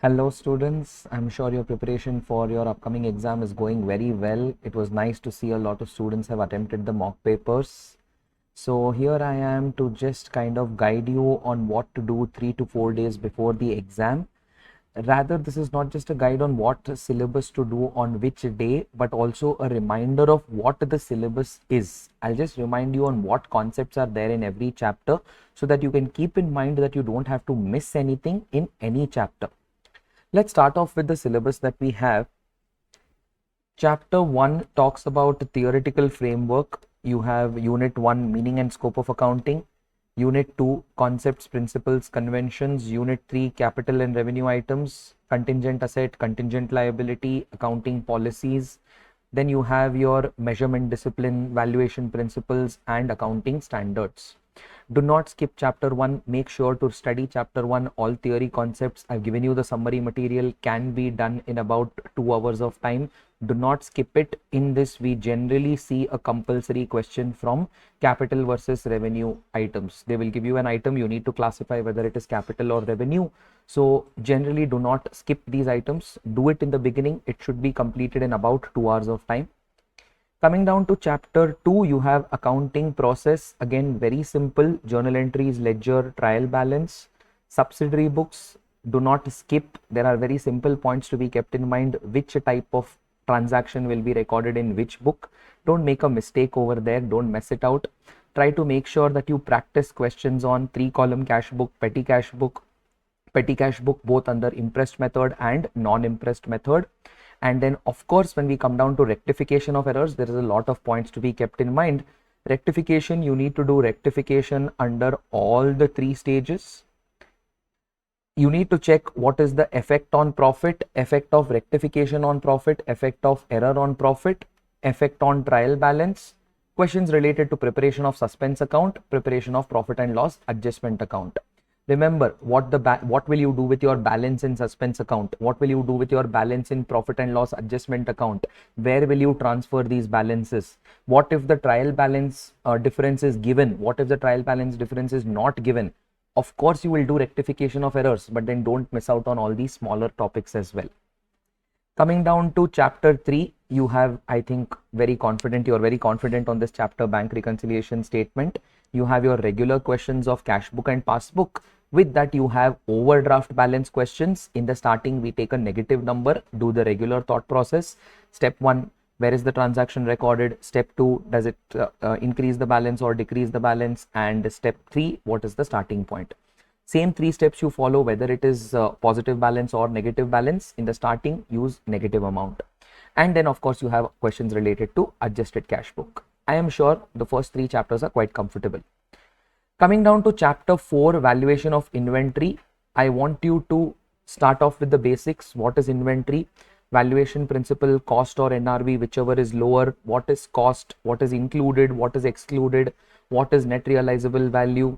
Hello students, I'm sure your preparation for your upcoming exam is going very well. It was nice to see a lot of students have attempted the mock papers. So here I am to just kind of guide you on what to do 3 to 4 days before the exam. Rather, this is not just a guide on what syllabus to do on which day, but also a reminder of what the syllabus is. I'll just remind you on what concepts are there in every chapter so that you can keep in mind that you don't have to miss anything in any chapter. Let's start off with the syllabus that we have. Chapter 1 talks about theoretical framework. You have Unit 1, meaning and scope of accounting. Unit 2, concepts, principles, conventions. Unit 3, capital and revenue items, contingent asset, contingent liability, accounting policies. Then you have your measurement discipline, valuation principles, and accounting standards. Do not skip chapter 1. Make sure to study chapter 1. All theory concepts. I've given you the summary material, can be done in about 2 hours of time. Do not skip it. In this, we generally see a compulsory question from capital versus revenue items. They will give you an item. You need to classify whether it is capital or revenue. So generally do not skip these items. Do it in the beginning. It should be completed in about 2 hours of time. Coming down to chapter 2, you have accounting process. Again, very simple: journal entries, ledger, trial balance, subsidiary books. Do not skip. There are very simple points to be kept in mind. Which type of transaction will be recorded in which book? Don't make a mistake over there. Don't mess it out. Try to make sure that you practice questions on 3-column cash book, petty cash book, both under impressed method and non-impressed method. And then of course, when we come down to rectification of errors, there is a lot of points to be kept in mind. Rectification, you need to do rectification under all the 3 stages. You need to check what is the effect on profit, effect of rectification on profit, effect of error on profit, effect on trial balance, questions related to preparation of suspense account, preparation of profit and loss adjustment account. Remember, what will you do with your balance in suspense account? What will you do with your balance in profit and loss adjustment account? Where will you transfer these balances? What if the trial balance difference is given? What if the trial balance difference is not given? Of course, you will do rectification of errors, but then don't miss out on all these smaller topics as well. Coming down to chapter 3, you have, I think, you're very confident on this chapter, bank reconciliation statement. You have your regular questions of cash book and passbook. With that, you have overdraft balance questions. In the starting, we take a negative number, do the regular thought process. Step 1, where is the transaction recorded? Step 2, does it increase the balance or decrease the balance? And step 3, what is the starting point? Same 3 steps you follow, whether it is positive balance or negative balance. In the starting, use negative amount. And then of course, you have questions related to adjusted cash book. I am sure the first 3 chapters are quite comfortable. Coming down to chapter 4, valuation of inventory. I want you to start off with the basics. What is inventory? Valuation principle, cost or NRV, whichever is lower. What is cost? What is included? What is excluded? What is net realizable value?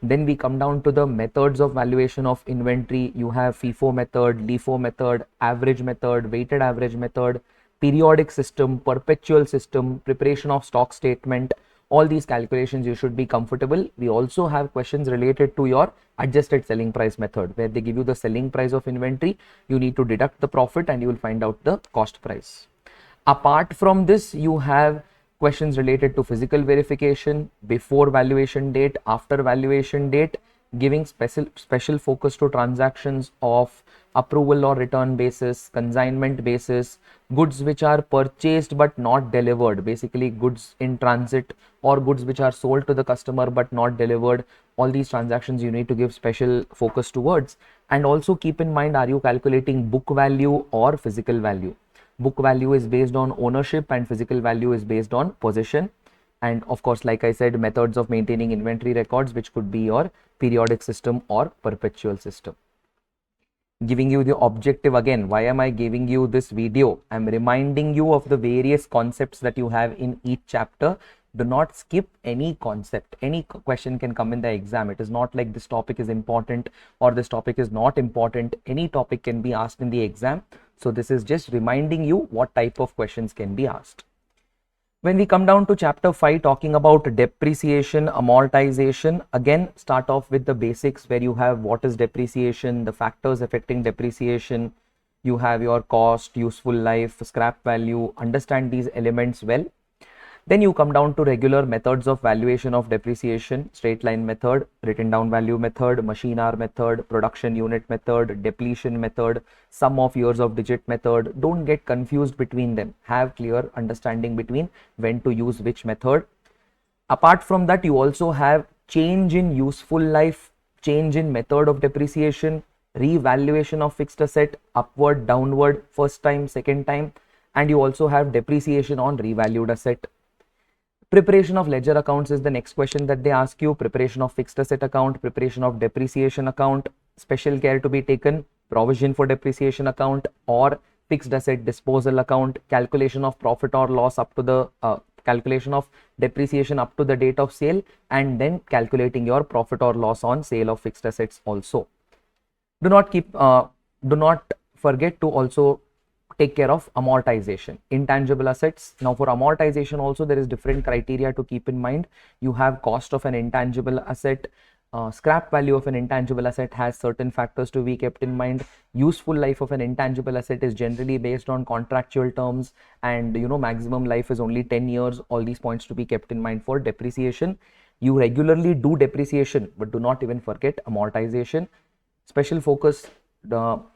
Then we come down to the methods of valuation of inventory. You have FIFO method, LIFO method, average method, weighted average method, periodic system, perpetual system, preparation of stock statement. All these calculations you should be comfortable. We also have questions related to your adjusted selling price method, where they give you the selling price of inventory. You need to deduct the profit and you will find out the cost price. Apart from this, you have questions related to physical verification, before valuation date, after valuation date, giving special focus to transactions of approval or return basis, consignment basis, goods which are purchased but not delivered, basically goods in transit, or goods which are sold to the customer but not delivered. All these transactions you need to give special focus towards. And also keep in mind, are you calculating book value or physical value? Book value is based on ownership and physical value is based on possession. And of course, like I said, methods of maintaining inventory records, which could be your periodic system or perpetual system. Giving you the objective again. Why am I giving you this video? I'm reminding you of the various concepts that you have in each chapter. Do not skip any concept. Any question can come in the exam. It is not like this topic is important or this topic is not important. Any topic can be asked in the exam. So this is just reminding you what type of questions can be asked. When we come down to chapter 5, talking about depreciation, amortization, again start off with the basics where you have what is depreciation, the factors affecting depreciation, you have your cost, useful life, scrap value, understand these elements well. Then you come down to regular methods of valuation of depreciation, straight line method, written down value method, machine hour method, production unit method, depletion method, sum of years of digit method. Don't get confused between them. Have clear understanding between when to use which method. Apart from that, you also have change in useful life, change in method of depreciation, revaluation of fixed asset, upward, downward, first time, second time, and you also have depreciation on revalued asset. Preparation of ledger accounts is the next question that they ask you. Preparation of fixed asset account, preparation of depreciation account, special care to be taken, provision for depreciation account or fixed asset disposal account, calculation of profit or loss up to the calculation of depreciation up to the date of sale, and then calculating your profit or loss on sale of fixed assets also. Do not forget to also take care of amortization, intangible assets. Now for amortization also there is different criteria to keep in mind. You have cost of an intangible asset, scrap value of an intangible asset has certain factors to be kept in mind. Useful life of an intangible asset is generally based on contractual terms, and maximum life is only 10 years. All these points to be kept in mind for depreciation. You regularly do depreciation, but do not even forget amortization. Special focus,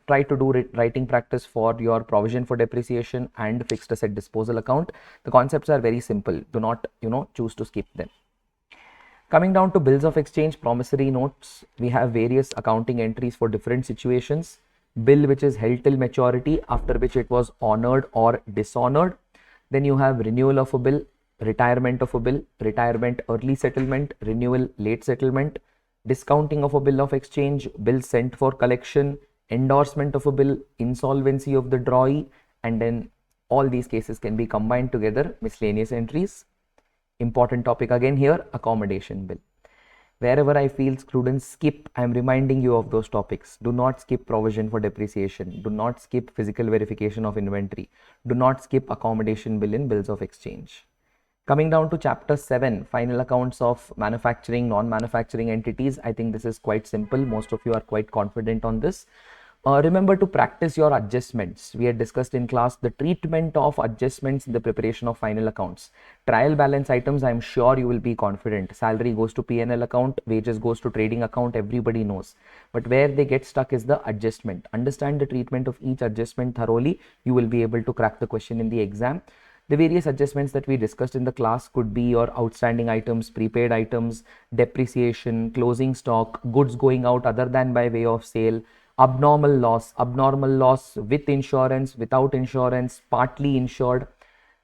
try to do writing practice for your provision for depreciation and fixed asset disposal account. The concepts are very simple. Do not choose to skip them. Coming down to bills of exchange, promissory notes, we have various accounting entries for different situations. Bill which is held till maturity, after which it was honored or dishonored. Then you have renewal of a bill, retirement of a bill, retirement early settlement, renewal late settlement, discounting of a bill of exchange, bill sent for collection, endorsement of a bill, insolvency of the drawee, and then all these cases can be combined together, miscellaneous entries. Important topic again here, accommodation bill. Wherever I feel students skip, I am reminding you of those topics. Do not skip provision for depreciation. Do not skip physical verification of inventory. Do not skip accommodation bill in bills of exchange. Coming down to chapter 7, final accounts of manufacturing, non-manufacturing entities. I think this is quite simple. Most of you are quite confident on this. Remember to practice your adjustments. We had discussed in class the treatment of adjustments in the preparation of final accounts. Trial balance items, I am sure you will be confident. Salary goes to P&L account, wages goes to trading account, everybody knows. But where they get stuck is the adjustment. Understand the treatment of each adjustment thoroughly. You will be able to crack the question in the exam. The various adjustments that we discussed in the class could be your outstanding items, prepaid items, depreciation, closing stock, goods going out other than by way of sale, abnormal loss with insurance, without insurance, partly insured.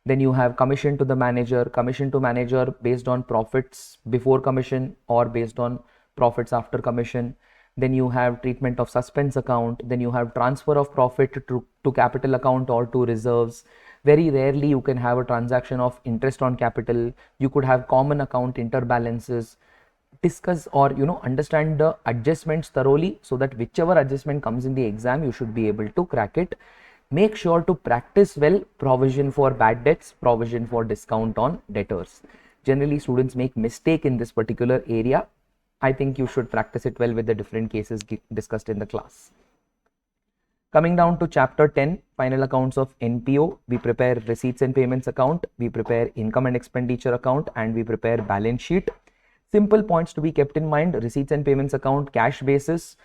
Then you have commission to the manager, commission to manager based on profits before commission or based on profits after commission. Then you have treatment of suspense account. Then you have transfer of profit to capital account or to reserves. Very rarely you can have a transaction of interest on capital. You could have common account interbalances. Discuss or understand the adjustments thoroughly so that whichever adjustment comes in the exam you should be able to crack it. Make sure to practice well provision for bad debts, provision for discount on debtors. Generally students make mistake in this particular area. I think you should practice it well with the different cases discussed in the class. Coming down to chapter 10, final accounts of NPO, we prepare receipts and payments account, we prepare income and expenditure account, and we prepare balance sheet. Simple points to be kept in mind: receipts and payments account, cash basis,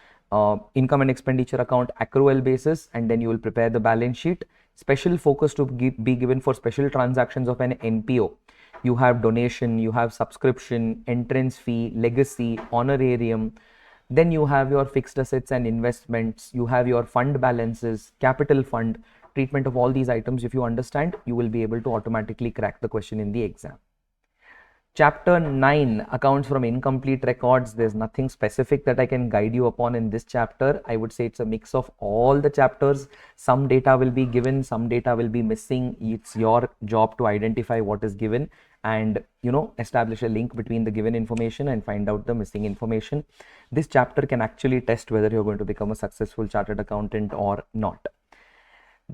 income and expenditure account, accrual basis, and then you will prepare the balance sheet. Special focus to be given for special transactions of an NPO. You have donation, you have subscription, entrance fee, legacy, honorarium. Then you have your fixed assets and investments, you have your fund balances, capital fund. Treatment of all these items, if you understand, you will be able to automatically crack the question in the exam. Chapter 9, accounts from incomplete records. There's nothing specific that I can guide you upon in this chapter. I would say it's a mix of all the chapters. Some data will be given, some data will be missing. It's your job to identify what is given and establish a link between the given information and find out the missing information. This chapter can actually test whether you're going to become a successful chartered accountant or not.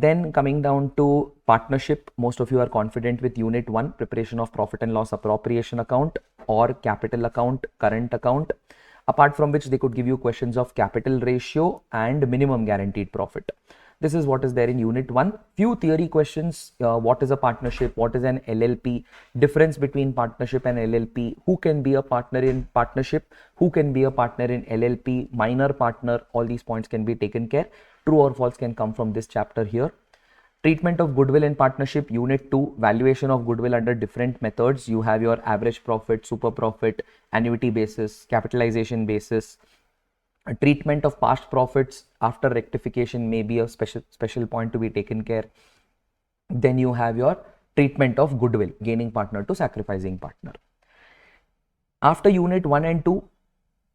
Then coming down to partnership, most of you are confident with unit 1, preparation of profit and loss appropriation account or capital account, current account, apart from which they could give you questions of capital ratio and minimum guaranteed profit. This is what is there in unit 1. Few theory questions, what is a partnership, what is an LLP, difference between partnership and LLP, who can be a partner in partnership, who can be a partner in LLP, minor partner, all these points can be taken care. True or false can come from this chapter here. Treatment of goodwill in partnership, unit 2, valuation of goodwill under different methods. You have your average profit, super profit, annuity basis, capitalization basis. Treatment of past profits after rectification may be a special point to be taken care. Then you have your treatment of goodwill, gaining partner to sacrificing partner. After unit 1 and 2,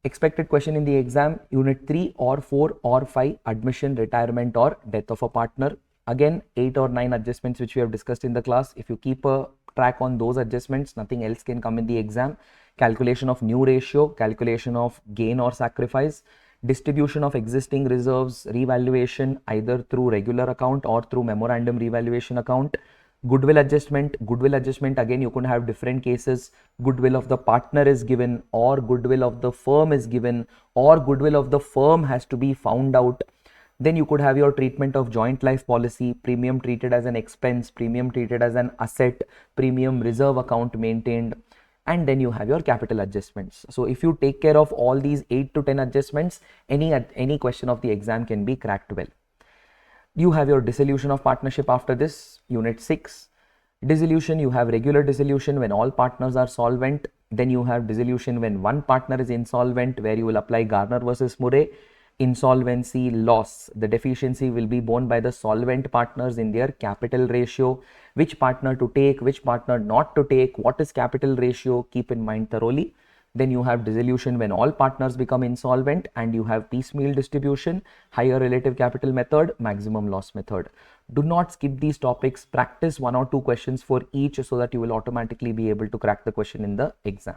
expected question in the exam, unit 3 or 4 or 5, admission, retirement or death of a partner. Again, 8 or 9 adjustments which we have discussed in the class. If you keep a track on those adjustments, nothing else can come in the exam. Calculation of new ratio, calculation of gain or sacrifice, distribution of existing reserves, revaluation either through regular account or through memorandum revaluation account. Goodwill adjustment again you can have different cases. Goodwill of the partner is given, or goodwill of the firm is given, or goodwill of the firm has to be found out. Then you could have your treatment of joint life policy, premium treated as an expense, premium treated as an asset, premium reserve account maintained, and then you have your capital adjustments. So if you take care of all these 8 to 10 adjustments, any question of the exam can be cracked well. You have your dissolution of partnership after this, unit 6. Dissolution, you have regular dissolution when all partners are solvent. Then you have dissolution when one partner is insolvent, where you will apply Garner versus Murray. Insolvency loss, the deficiency will be borne by the solvent partners in their capital ratio. Which partner to take, which partner not to take, what is capital ratio, keep in mind thoroughly. Then you have dissolution when all partners become insolvent, and you have piecemeal distribution, higher relative capital method, maximum loss method. Do not skip these topics. Practice 1 or 2 questions for each so that you will automatically be able to crack the question in the exam.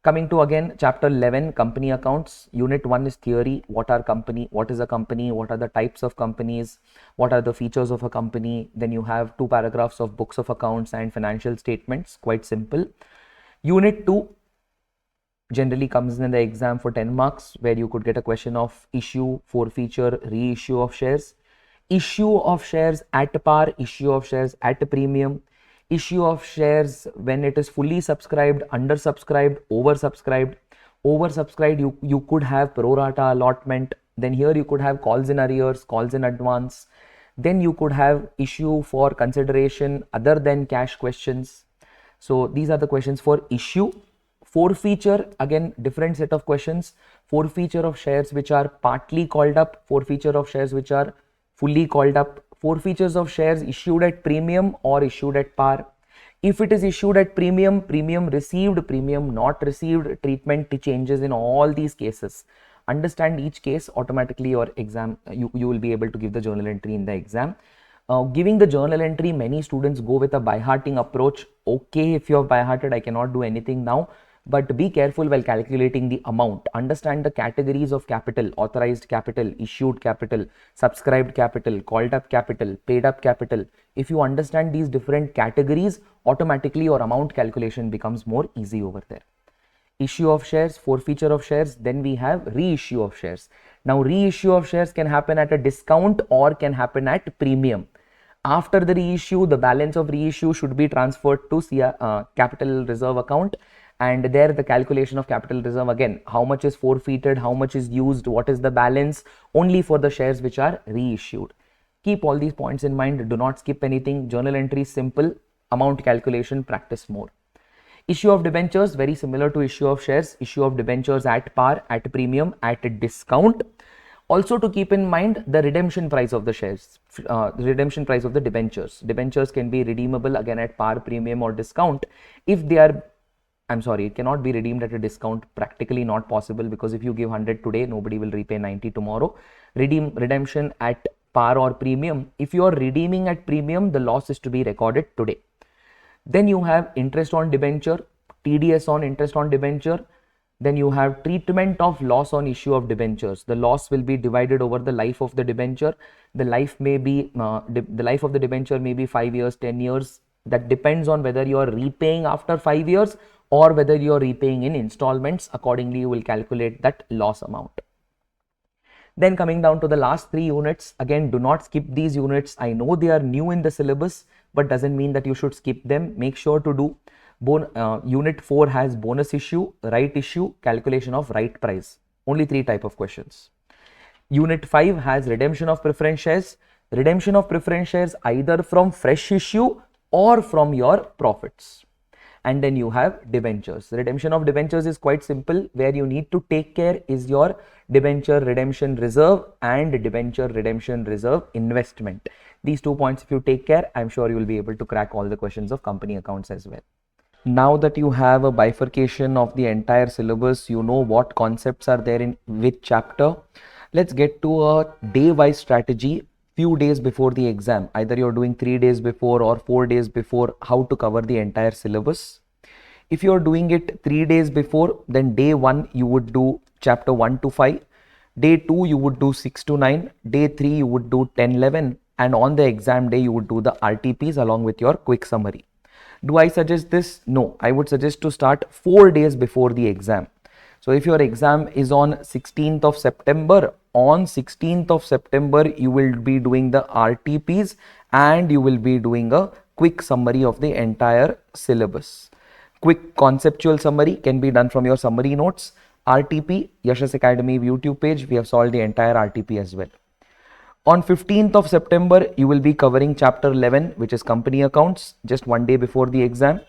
Coming to again chapter 11, company accounts. Unit 1 is theory. What are company? What is a company? What are the types of companies? What are the features of a company? Then you have 2 paragraphs of books of accounts and financial statements. Quite simple. Unit 2 generally comes in the exam for 10 marks, where you could get a question of issue, forfeiture, reissue of shares, issue of shares at par, issue of shares at a premium, issue of shares when it is fully subscribed, undersubscribed, oversubscribed. Oversubscribed, you could have pro rata allotment. Then here you could have calls in arrears, calls in advance. Then you could have issue for consideration other than cash questions. So these are the questions for issue. Forfeiture, again different set of questions. Forfeiture of shares which are partly called up, forfeiture of shares which are fully called up, forfeitures of shares issued at premium or issued at par. If it is issued at premium, premium received, premium not received, treatment changes in all these cases. Understand each case, automatically your exam, you will be able to give the journal entry in the exam. Giving the journal entry, many students go with a by-hearting approach. Okay, if you have by-hearted, I cannot do anything now. But be careful while calculating the amount. Understand the categories of capital: authorized capital, issued capital, subscribed capital, called up capital, paid up capital. If you understand these different categories, automatically your amount calculation becomes more easy over there. Issue of shares, forfeiture of shares, then we have reissue of shares. Now reissue of shares can happen at a discount or can happen at premium. After the reissue, the balance of reissue should be transferred to capital reserve account. And there the calculation of capital reserve, again, how much is forfeited, how much is used, what is the balance, only for the shares which are reissued. Keep all these points in mind. Do not skip anything. Journal entry simple, amount calculation practice more. Issue of debentures, very similar to issue of shares. Issue of debentures at par, at premium, at a discount. Also to keep in mind the redemption price of the shares, the redemption price of the debentures. Debentures can be redeemable again at par, premium or discount. If they are, I'm sorry, it cannot be redeemed at a discount, practically not possible, because if you give 100 today, nobody will repay 90 tomorrow. Redemption at par or premium. If you are redeeming at premium, the loss is to be recorded today. Then you have interest on debenture, TDS on interest on debenture. Then you have treatment of loss on issue of debentures. The loss will be divided over the life of the debenture. The life may be the life of the debenture may be 5 years, 10 years. That depends on whether you are repaying after 5 years or whether you are repaying in installments. Accordingly, you will calculate that loss amount. Then coming down to the last 3 units, again, do not skip these units. I know they are new in the syllabus, but doesn't mean that you should skip them. Make sure to do. Unit 4 has bonus issue, right issue, calculation of right price. Only 3 type of questions. Unit 5 has redemption of preference shares. Redemption of preference shares either from fresh issue or from your profits. And then you have debentures. Redemption of debentures is quite simple. Where you need to take care is your debenture redemption reserve and debenture redemption reserve investment. These 2 points, if you take care, I'm sure you will be able to crack all the questions of company accounts as well. Now that you have a bifurcation of the entire syllabus, you know what concepts are there in which chapter. Let's get to a day-wise strategy. Few days before the exam, either you're doing 3 days before or 4 days before, how to cover the entire syllabus. If you're doing it 3 days before, then day 1 you would do chapter 1 to 5, day 2 you would do 6 to 9, day 3 you would do 10, 11, and on the exam day you would do the RTPs along with your quick summary. Do I suggest this? No, I would suggest to start 4 days before the exam. So if your exam is on 16th of September, on 16th of September, you will be doing the RTPs and you will be doing a quick summary of the entire syllabus. Quick conceptual summary can be done from your summary notes. RTP, Yeshas Academy YouTube page, we have solved the entire RTP as well. On 15th of September, you will be covering chapter 11, which is company accounts, just 1 day before the exam.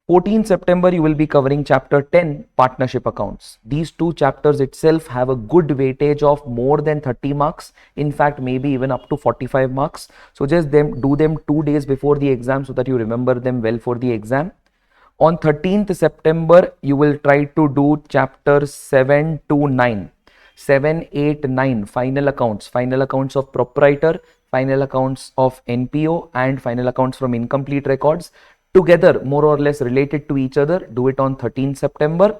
14th September, you will be covering chapter 10, partnership accounts. These 2 chapters itself have a good weightage of more than 30 marks. In fact, maybe even up to 45 marks. So just do them 2 days before the exam so that you remember them well for the exam. On 13th September, you will try to do chapter 7 to 9. 7, 8, 9, final accounts of proprietor, final accounts of NPO, and final accounts from incomplete records. Together, more or less related to each other. Do it on 13th September.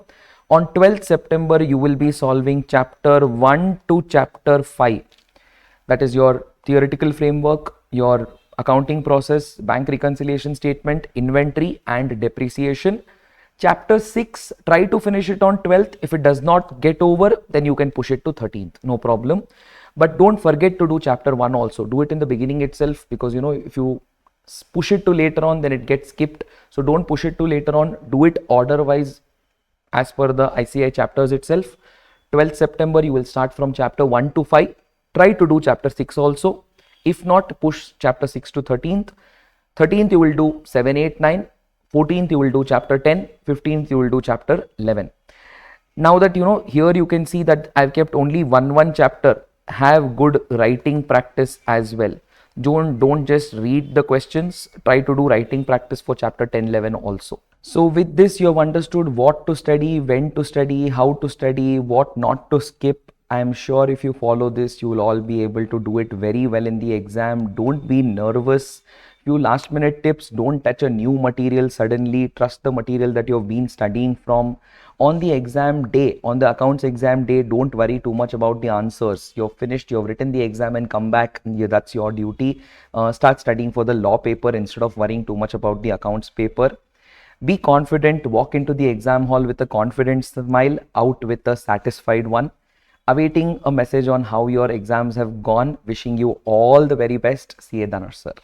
On 12th September, you will be solving chapter 1 to chapter 5. That is your theoretical framework, your accounting process, bank reconciliation statement, inventory, and depreciation. Chapter 6, try to finish it on 12th. If it does not get over, then you can push it to 13th. No problem. But don't forget to do chapter 1 also. Do it in the beginning itself, because you know, if you push it to later on, then it gets skipped. So don't push it to later on. Do it order wise as per the ICI chapters itself. 12th September, you will start from chapter 1 to 5. Try to do chapter 6 also. If not, push chapter 6 to 13th. 13th, you will do 7, 8, 9. 14th, you will do chapter 10. 15th, you will do chapter 11. Now that you know, here you can see that I've kept only one chapter. Have good writing practice as well. Don't just read the questions. Try to do writing practice for chapter 10, 11 also. So with this, you have understood what to study, when to study, how to study, what not to skip. I am sure if you follow this, you will all be able to do it very well in the exam. Don't be nervous. Few last minute tips: don't touch a new material suddenly. Trust the material that you've been studying from. On the exam day, on the accounts exam day, don't worry too much about the answers. You've finished, you've written the exam and come back. Yeah, that's your duty. Start studying for the law paper instead of worrying too much about the accounts paper. Be confident, walk into the exam hall with a confident smile, out with a satisfied one. Awaiting a message on how your exams have gone. Wishing you all the very best. See you, Dhanush sir.